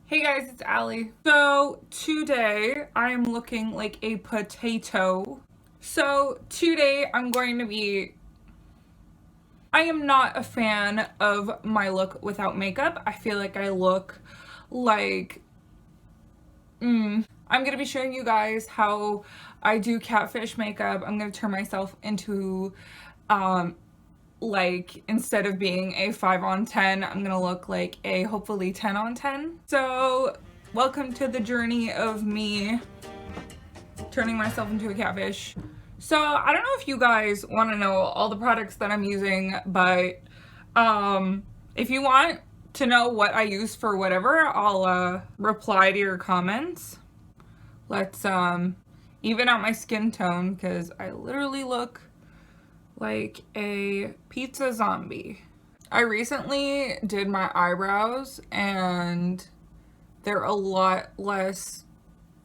Hey guys, it's Allie. So today I'm looking like a potato. So today I am not a fan of my look without makeup. I feel like I look like, I'm gonna be showing you guys how I do catfish makeup. I'm gonna turn myself into, like, instead of being a 5 on 10, I'm gonna look like a hopefully 10 on 10. So welcome to the journey of me turning myself into a catfish. So I don't know if you guys want to know all the products that I'm using, but if you want to know what I use for whatever, I'll reply to your comments. Let's even out my skin tone, because I literally look like a pizza zombie. I recently did my eyebrows and they're a lot less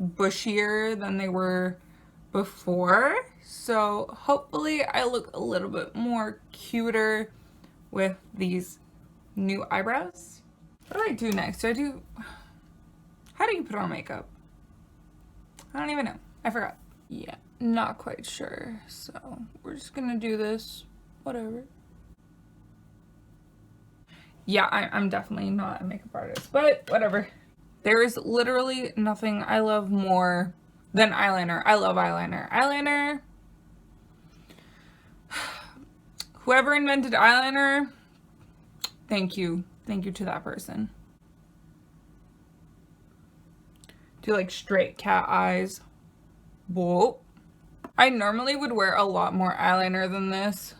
bushier than they were before. So hopefully I look a little bit more cuter with these new eyebrows. What do I do next? How do you put on makeup? I don't even know. I forgot. Yeah, not quite sure. So we're just gonna do this. Whatever. Yeah, I'm definitely not a makeup artist, but whatever. There is literally nothing I love more than eyeliner. I love eyeliner. Eyeliner. Whoever invented eyeliner, thank you. Thank you to that person. Do like straight cat eyes. Whoa. I normally would wear a lot more eyeliner than this,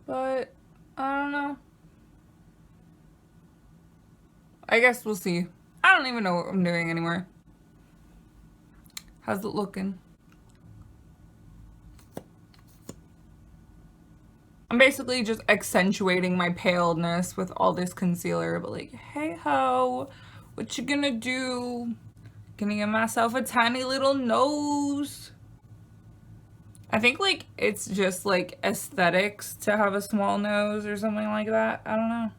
but I don't know. I guess we'll see. I don't even know what I'm doing anymore. How's it looking? I'm basically just accentuating my paleness with all this concealer, but like, hey ho, what you gonna do? Gonna give myself a tiny little nose. I think like it's just like aesthetics to have a small nose or something like that. I don't know.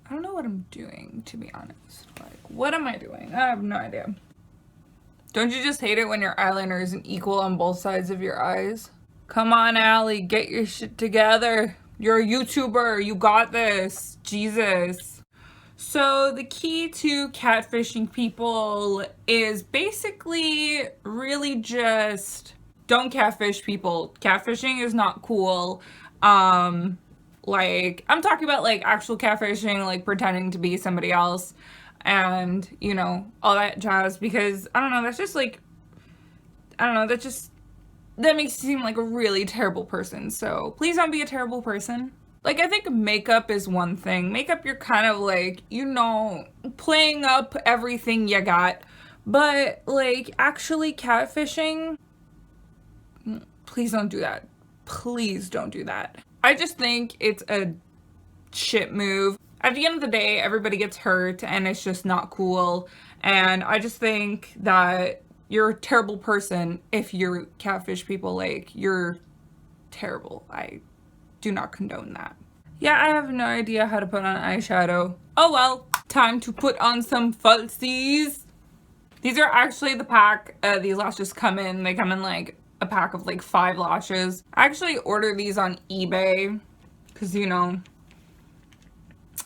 I don't know what I'm doing, to be honest. Like, what am I doing? I have no idea. Don't you just hate it when your eyeliner isn't equal on both sides of your eyes? Come on, Allie, get your shit together. You're a YouTuber. You got this. Jesus. So the key to catfishing people is basically really just don't catfish people. Catfishing is not cool. Like, I'm talking about like actual catfishing, like pretending to be somebody else and, you know, all that jazz, because I don't know, that's just like, I don't know, that makes you seem like a really terrible person. So please don't be a terrible person. Like, I think makeup is one thing. Makeup, you're kind of like, you know, playing up everything you got. But like actually catfishing, please don't do that. Please don't do that. I just think it's a shit move. At the end of the day, everybody gets hurt and it's just not cool. And I just think that you're a terrible person if you catfish people. Like, you're terrible. I do not condone that. Yeah, I have no idea how to put on eyeshadow. Oh well, time to put on some falsies. These are actually the pack. These lashes come in. They come in like a pack of like 5 lashes. I actually ordered these on eBay because, you know,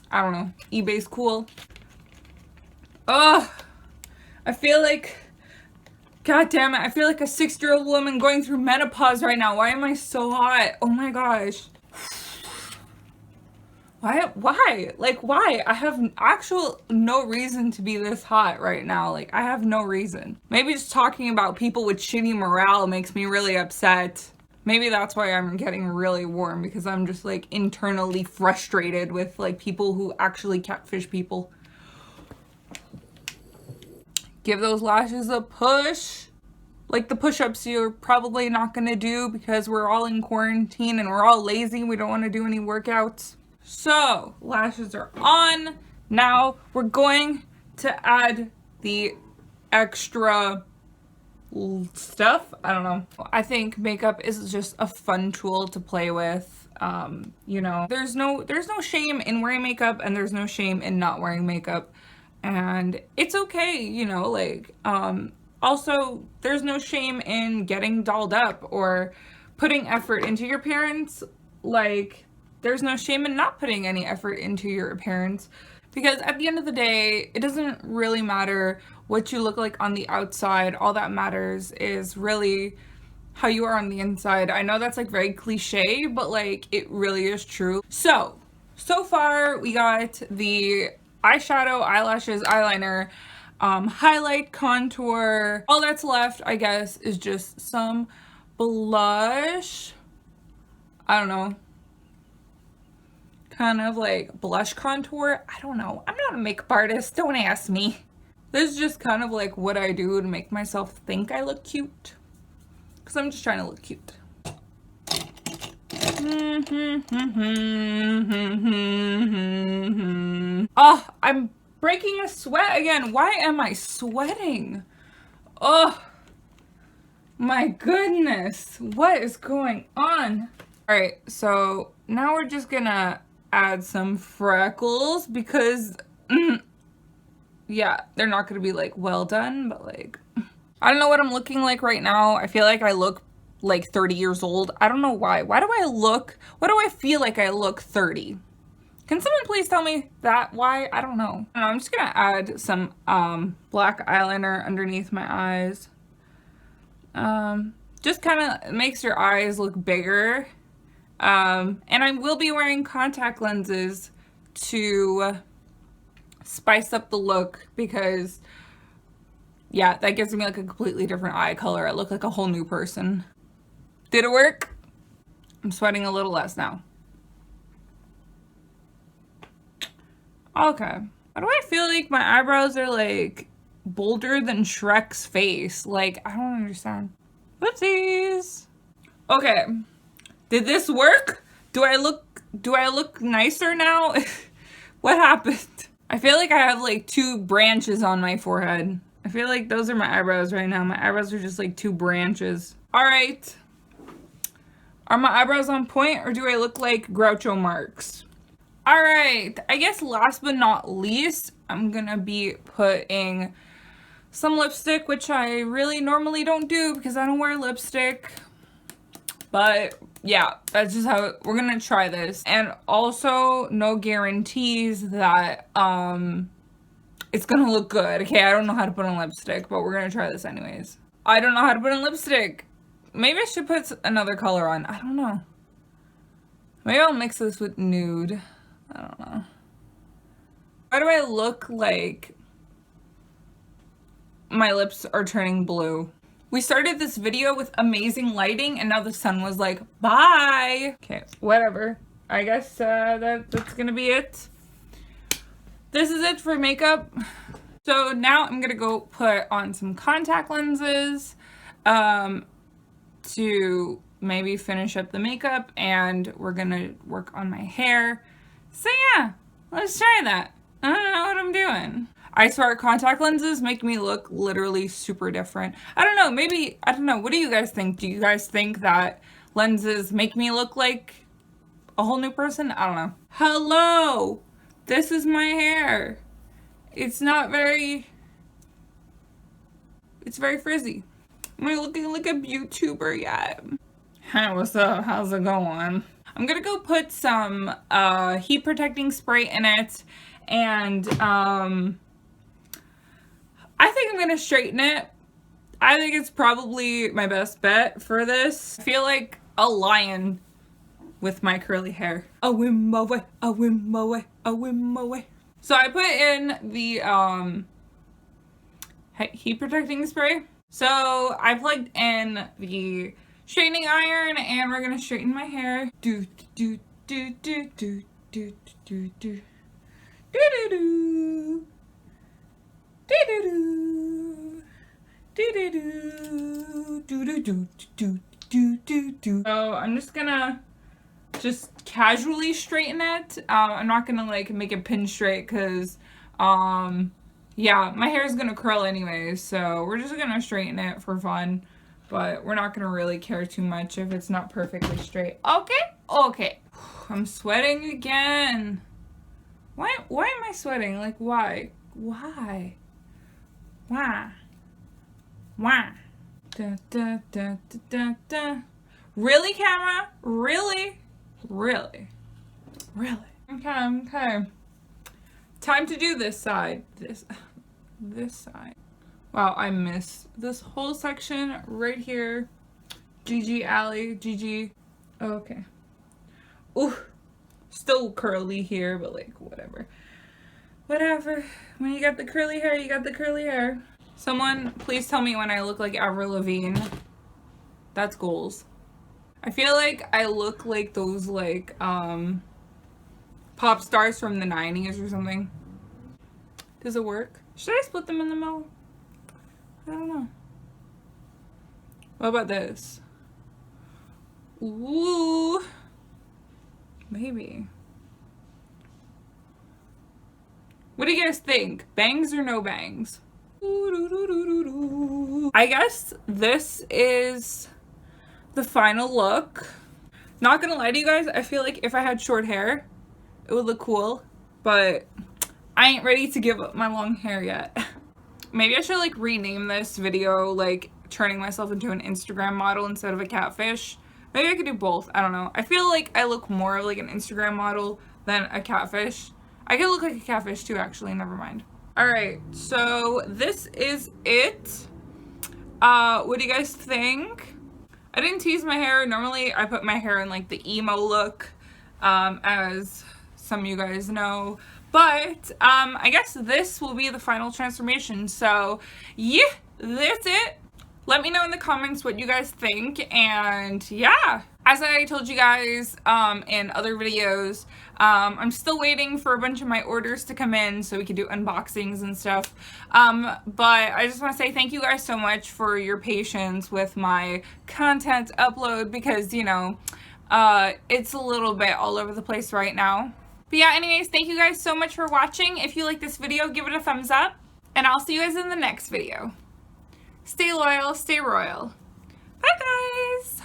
I don't know, eBay's cool. Ugh, I feel like, god damn it, I feel like a 60-year-old woman going through menopause right now. Why am I so hot? Oh my gosh. Why? Like, why? I have no reason to be this hot right now. Like, I have no reason. Maybe just talking about people with shitty morale makes me really upset. Maybe that's why I'm getting really warm, because I'm just like internally frustrated with like people who actually catfish people. Give those lashes a push. Like the push-ups you're probably not gonna do because we're all in quarantine and we're all lazy. We don't want to do any workouts. So, lashes are on. Now we're going to add the extra stuff. I don't know. I think makeup is just a fun tool to play with. You know, there's no shame in wearing makeup, and there's no shame in not wearing makeup, and it's okay, you know, like, also, there's no shame in getting dolled up or putting effort into your appearance. Like, there's no shame in not putting any effort into your appearance, because at the end of the day, it doesn't really matter what you look like on the outside. All that matters is really how you are on the inside. I know that's like very cliche, but like it really is true. So far we got the eyeshadow, eyelashes, eyeliner, highlight, contour. All that's left, I guess, is just some blush. I don't know. Kind of like blush contour. I don't know. I'm not a makeup artist. Don't ask me. This is just kind of like what I do to make myself think I look cute. Because I'm just trying to look cute. Oh, I'm breaking a sweat again. Why am I sweating? Oh, my goodness. What is going on? All right, so now we're just gonna add some freckles because, yeah, they're not gonna be like well done, but like, I don't know what I'm looking like right now. I feel like I look like 30 years old. I don't know why. Why do I feel like I look 30? Can someone please tell me that? Why? I don't know. I'm just gonna add some black eyeliner underneath my eyes. Just kind of makes your eyes look bigger. And I will be wearing contact lenses to spice up the look because, yeah, that gives me like a completely different eye color. I look like a whole new person. Did it work? I'm sweating a little less now. Okay. Why do I feel like my eyebrows are like bolder than Shrek's face? Like, I don't understand. Whoopsies. Okay. Did this work? Do I look nicer now? What happened? I feel like I have like 2 branches on my forehead. I feel like those are my eyebrows right now. My eyebrows are just like 2 branches. All right. Are my eyebrows on point or do I look like Groucho Marx? All right. I guess last but not least, I'm gonna be putting some lipstick, which I really normally don't do because I don't wear lipstick. But yeah, that's just how we're gonna try this. And also no guarantees that it's gonna look good. Okay, I don't know how to put on lipstick, but we're gonna try this anyways. I don't know how to put on lipstick. Maybe I should put another color on. I don't know. Maybe I'll mix this with nude. I don't know. Why do I look like my lips are turning blue? We started this video with amazing lighting and now the sun was like, bye. Okay, whatever. I guess that's gonna be it. This is it for makeup. So now I'm gonna go put on some contact lenses to maybe finish up the makeup, and we're gonna work on my hair. So yeah, let's try that. I don't know what I'm doing. I swear contact lenses make me look literally super different. I don't know, maybe, I don't know. What do you guys think? Do you guys think that lenses make me look like a whole new person? I don't know. Hello, this is my hair. It's very frizzy. Am I looking like a YouTuber yet? Hey, what's up? How's it going? I'm gonna go put some heat protecting spray in it, and I think I'm gonna straighten it. I think it's probably my best bet for this. I feel like a lion with my curly hair. A whim away, a whim away, a whim away. So I put in the heat protecting spray. So I plugged in the straightening iron and we're gonna straighten my hair. Do do do do do do do do do do do. So I'm just gonna casually straighten it. I'm not gonna like make it pin straight because yeah, my hair is gonna curl anyways, so we're just gonna straighten it for fun, but we're not gonna really care too much if it's not perfectly straight. Okay? Okay. I'm sweating again. Why am I sweating? Like, why? Why? Why? Why? Da, da, da, da, da, da. Really, camera? Really? Really? Really? Okay. Time to do this side. This side. Wow, I missed this whole section right here. GG, Allie. GG. Okay. Ooh. Still curly here, but like, whatever. Whatever. When you got the curly hair, you got the curly hair. Someone, please tell me when I look like Avril Lavigne. That's goals. I feel like I look like those, like, pop stars from the 90s or something. Does it work? Should I split them in the middle? I don't know. What about this? Ooh. Maybe. What do you guys think? Bangs or no bangs? I guess this is the final look. Not gonna lie to you guys, I feel like if I had short hair, it would look cool, but I ain't ready to give up my long hair yet. Maybe I should like rename this video like turning myself into an Instagram model instead of a catfish. Maybe I could do both. I don't know. I feel like I look more like an Instagram model than a catfish. I could look like a catfish too, actually. Never mind. Alright, so this is it. What do you guys think? I didn't tease my hair. Normally, I put my hair in like the emo look, as some of you guys know. But, I guess this will be the final transformation. So, yeah, that's it. Let me know in the comments what you guys think, and yeah, as I told you guys in other videos, I'm still waiting for a bunch of my orders to come in so we can do unboxings and stuff, but I just want to say thank you guys so much for your patience with my content upload, because, you know, it's a little bit all over the place right now. But yeah, anyways, thank you guys so much for watching. If you like this video, give it a thumbs up, and I'll see you guys in the next video. Stay loyal, stay royal. Bye, guys!